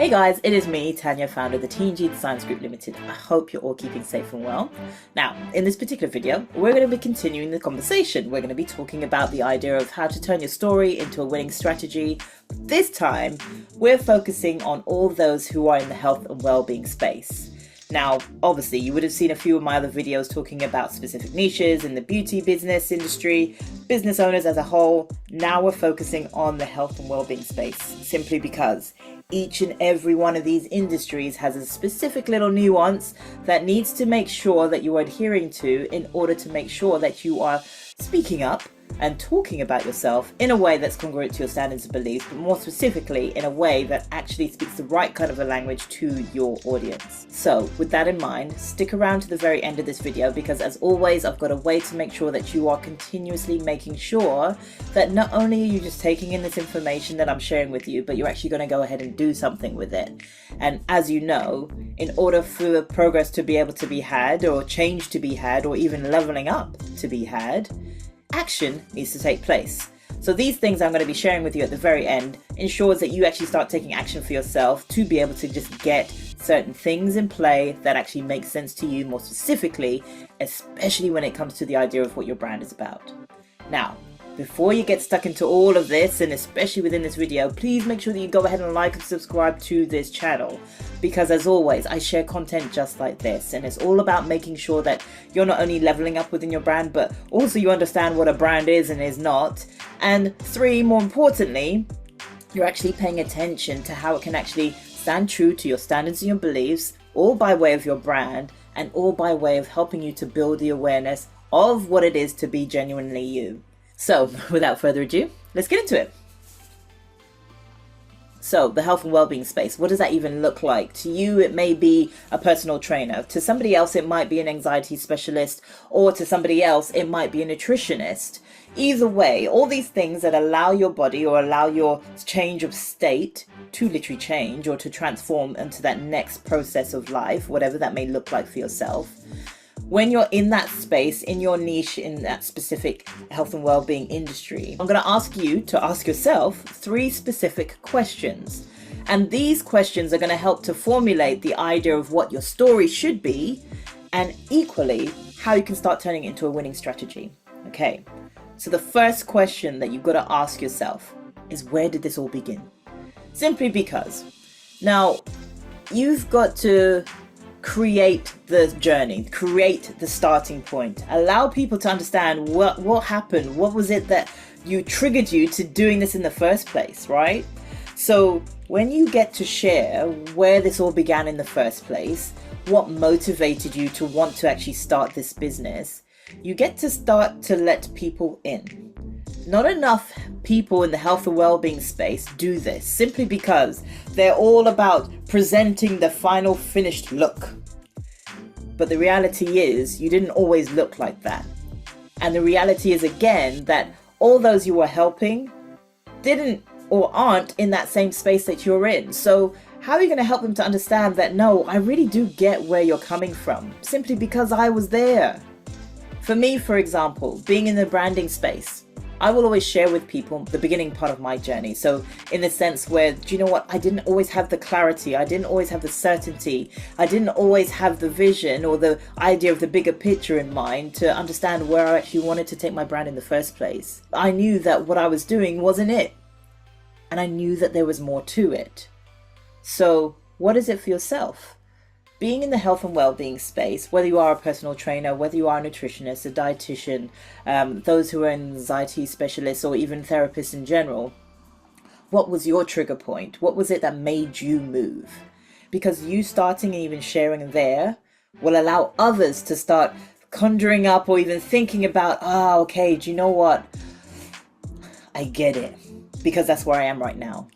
Hey guys, it is me, Tanya, founder of the TNG Designs Group Limited. I hope you're all keeping safe and well. Now, in this particular video, we're going to be continuing the conversation. We're going to be talking about the idea of how to turn your story into a winning strategy. This time, we're focusing on all those who are in the health and well-being space. Now, obviously, you would have seen a few of my other videos talking about specific niches in the beauty business industry, business owners as a whole. Now we're focusing on the health and well-being space, simply because each and every one of these industries has a specific little nuance that needs to make sure that you are adhering to in order to make sure that you are speaking up and talking about yourself in a way that's congruent to your standards and beliefs, but more specifically in a way that actually speaks the right kind of a language to your audience. So with that in mind, stick around to the very end of this video, because as always, I've got a way to make sure that you are continuously making sure that not only are you just taking in this information that I'm sharing with you, but you're actually going to go ahead and do something with it. And as you know, in order for progress to be able to be had, or change to be had, or even leveling up to be had, action needs to take place. So these things I'm going to be sharing with you at the very end ensures that you actually start taking action for yourself to be able to just get certain things in play that actually make sense to you more specifically, especially when it comes to the idea of what your brand is about. Now, before you get stuck into all of this, and especially within this video, please make sure that you go ahead and like and subscribe to this channel, because as always, I share content just like this, and it's all about making sure that you're not only leveling up within your brand, but also you understand what a brand is and is not. And three, more importantly, you're actually paying attention to how it can actually stand true to your standards and your beliefs, all by way of your brand, and all by way of helping you to build the awareness of what it is to be genuinely you. So, without further ado, let's get into it. So, the health and well-being space, what does that even look like? To you, it may be a personal trainer. To somebody else, it might be an anxiety specialist, or to somebody else, it might be a nutritionist. Either way, all these things that allow your body or allow your change of state to literally change or to transform into that next process of life, whatever that may look like for yourself. When you're in that space, in your niche, in that specific health and well-being industry, I'm going to ask you to ask yourself 3 specific questions. And these questions are going to help to formulate the idea of what your story should be, and equally, how you can start turning it into a winning strategy. Okay, so the first question that you've got to ask yourself is, where did this all begin? Simply because, now, you've got to create the journey, create the starting point, allow people to understand what happened, what was it that triggered you to doing this in the first place, right? So when you get to share where this all began in the first place, what motivated you to want to actually start this business, you get to start to let people in. Not enough people in the health and well-being space do this, simply because they're all about presenting the final finished look. But the reality is, you didn't always look like that. And the reality is, again, that all those you were helping didn't or aren't in that same space that you're in. So how are you going to help them to understand that, no, I really do get where you're coming from, simply because I was there? For me, for example, being in the branding space, I will always share with people the beginning part of my journey. So in the sense where, do you know what? I didn't always have the clarity. I didn't always have the certainty. I didn't always have the vision or the idea of the bigger picture in mind to understand where I actually wanted to take my brand in the first place. I knew that what I was doing wasn't it. And I knew that there was more to it. So what is it for yourself? Being in the health and well-being space, whether you are a personal trainer, whether you are a nutritionist, a dietitian, those who are anxiety specialists, or even therapists in general, what was your trigger point? What was it that made you move? Because you starting and even sharing there will allow others to start conjuring up or even thinking about, okay, do you know what? I get it, because that's where I am right now.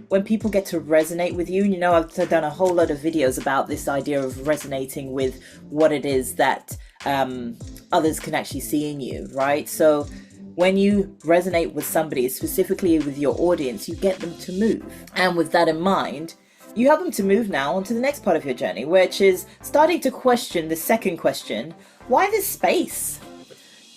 When people get to resonate with you, I've done a whole lot of videos about this idea of resonating with what it is that others can actually see in you, right? So when you resonate with somebody, specifically with your audience, you get them to move. And with that in mind, you help them to move now onto the next part of your journey, which is starting to question the second question, why this space?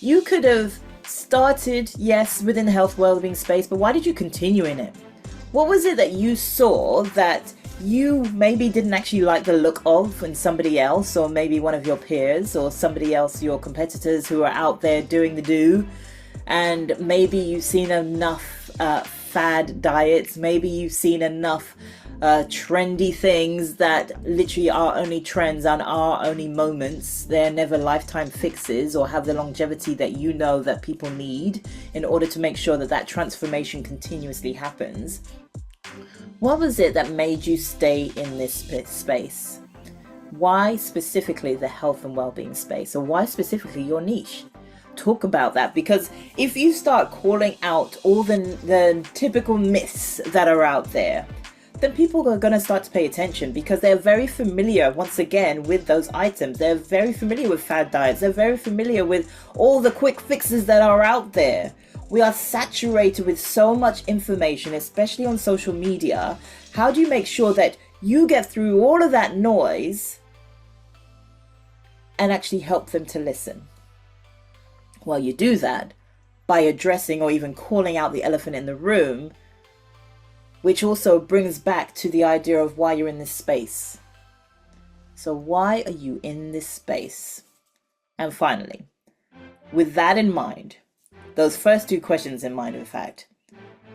You could have started, yes, within the health wellbeing space, but why did you continue in it? What was it that you saw that you maybe didn't actually like the look of in somebody else, or maybe one of your peers or somebody else, your competitors who are out there doing the do. And maybe you've seen enough fad diets, maybe you've seen enough trendy things that literally are only trends and are only moments. They're never lifetime fixes or have the longevity that you know that people need in order to make sure that that transformation continuously happens. What was it that made you stay in this space? Why specifically the health and well-being space, or why specifically your niche? Talk about that, because if you start calling out all the typical myths that are out there, then people are going to start to pay attention, because they're very familiar, once again, with those items. They're very familiar with fad diets. They're very familiar with all the quick fixes that are out there. We are saturated with so much information, especially on social media. How do you make sure that you get through all of that noise and actually help them to listen? Well, you do that by addressing or even calling out the elephant in the room, which also brings back to the idea of why you're in this space. So why are you in this space? And finally, with that in mind, those first two questions in mind, in fact,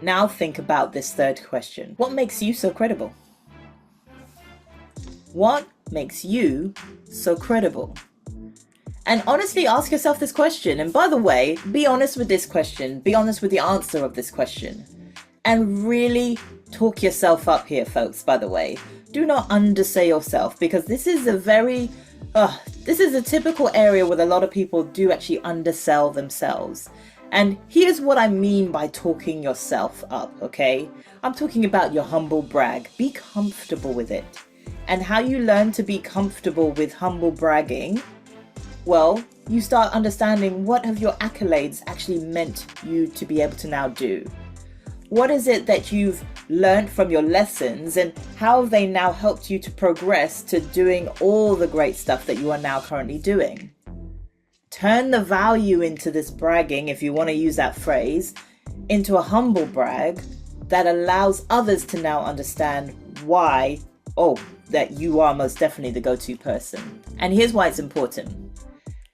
now think about this third question. What makes you so credible? What makes you so credible? And honestly, ask yourself this question. And by the way, be honest with this question. Be honest with the answer of this question. And really talk yourself up here, folks, by the way. Do not undersay yourself, because this is a typical area where a lot of people do actually undersell themselves. And here's what I mean by talking yourself up, okay? I'm talking about your humble brag. Be comfortable with it. And how you learn to be comfortable with humble bragging, well, you start understanding what have your accolades actually meant you to be able to now do. What is it that you've learned from your lessons, and how have they now helped you to progress to doing all the great stuff that you are now currently doing? Turn the value into this bragging, if you want to use that phrase, into a humble brag that allows others to now understand why, that you are most definitely the go-to person. And here's why it's important.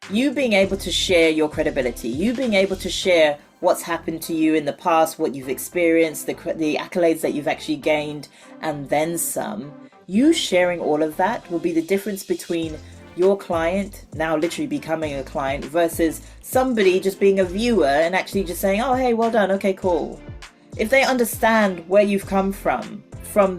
You being able to share your credibility, you being able to share what's happened to you in the past, what you've experienced, the accolades that you've actually gained, and then some. You sharing all of that will be the difference between your client now literally becoming a client versus somebody just being a viewer and actually just saying, oh, hey, well done. Okay, cool. If they understand where you've come from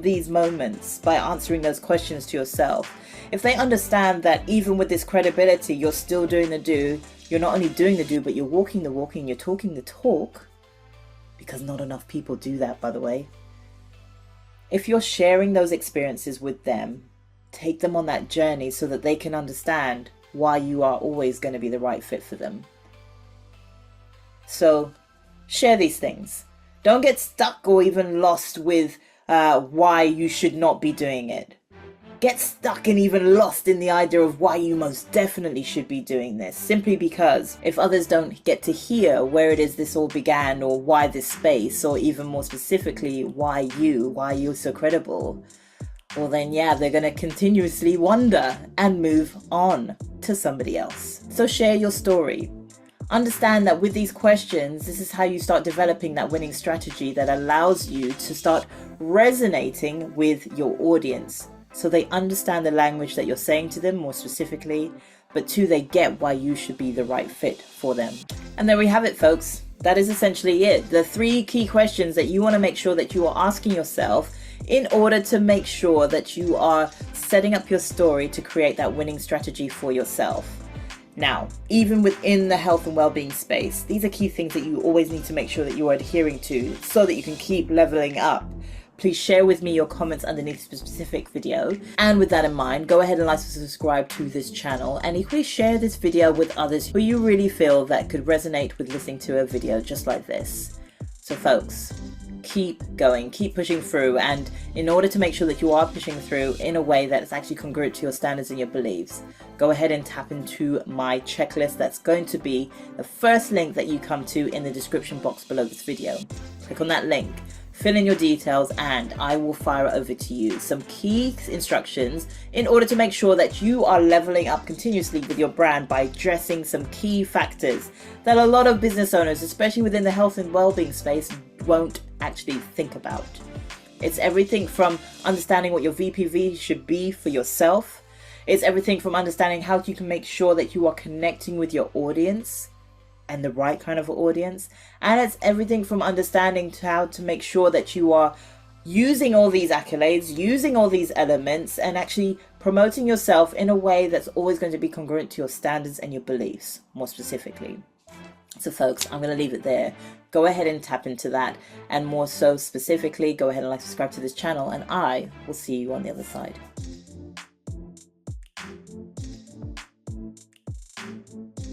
these moments by answering those questions to yourself, if they understand that even with this credibility, you're still doing the do, you're not only doing the do, but you're walking the walk and you're talking the talk, because not enough people do that, by the way. If you're sharing those experiences with them, take them on that journey so that they can understand why you are always going to be the right fit for them. So share these things. Don't get stuck or even lost with why you should not be doing it. Get stuck and even lost in the idea of why you most definitely should be doing this, simply because if others don't get to hear where it is this all began, or why this space, or even more specifically, why you're so credible, well then they're going to continuously wonder and move on to somebody else. So share your story. Understand that with these questions, this is how you start developing that winning strategy that allows you to start resonating with your audience, so they understand the language that you're saying to them more specifically, but two, they get why you should be the right fit for them. And there we have it, folks. That is essentially it. The 3 key questions that you want to make sure that you are asking yourself in order to make sure that you are setting up your story to create that winning strategy for yourself. Now, even within the health and well-being space, these are key things that you always need to make sure that you are adhering to so that you can keep leveling up. Please share with me your comments underneath the specific video. And with that in mind, go ahead and like and subscribe to this channel, and equally share this video with others who you really feel that could resonate with listening to a video just like this. So folks, keep going, keep pushing through, and in order to make sure that you are pushing through in a way that is actually congruent to your standards and your beliefs, go ahead and tap into my checklist. That's going to be the first link that you come to in the description box below this video. Click on that link. fill in your details, and I will fire it over to you. Some key instructions in order to make sure that you are leveling up continuously with your brand by addressing some key factors that a lot of business owners, especially within the health and well-being space, won't actually think about. It's everything from understanding what your VPV should be for yourself. It's everything from understanding how you can make sure that you are connecting with your audience and the right kind of audience. And it's everything from understanding how to make sure that you are using all these accolades, using all these elements, and actually promoting yourself in a way that's always going to be congruent to your standards and your beliefs, more specifically. So folks, I'm going to leave it there. Go ahead and tap into that. And more so specifically, go ahead and like, subscribe to this channel, and I will see you on the other side.